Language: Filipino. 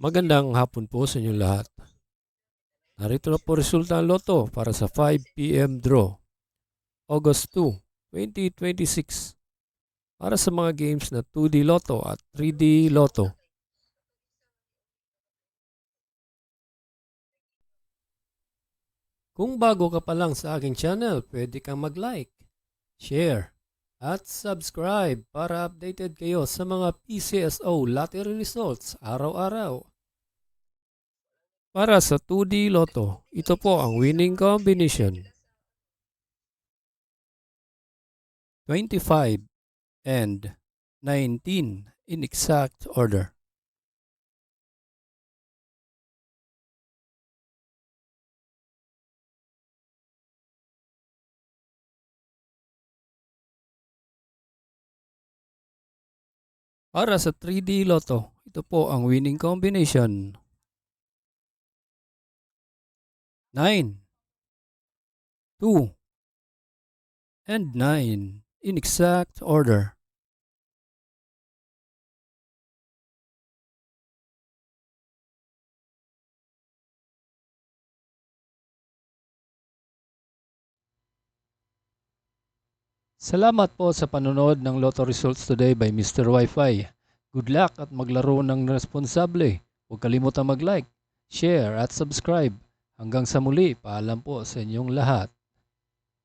Magandang hapon po sa inyong lahat. Narito na po resulta ng Lotto para sa 5 p.m. draw, August 2, 2026. Para sa mga games na 2D Lotto at 3D Lotto. Kung bago ka pa lang sa aking channel, pwede kang mag-like, share, at subscribe para updated kayo sa mga PCSO lottery results araw-araw. Para sa 2D Lotto, ito po ang winning combination. 25 and 19 in exact order. Para sa 3D Lotto, ito po ang winning combination. 9, 2, and 9 in exact order. Salamat po sa panonood ng Lotto Results Today by Mr. Wi-Fi. Good luck at maglaro ng responsable. Huwag kalimutang mag-like, share at subscribe. Hanggang sa muli, paalam po sa inyong lahat.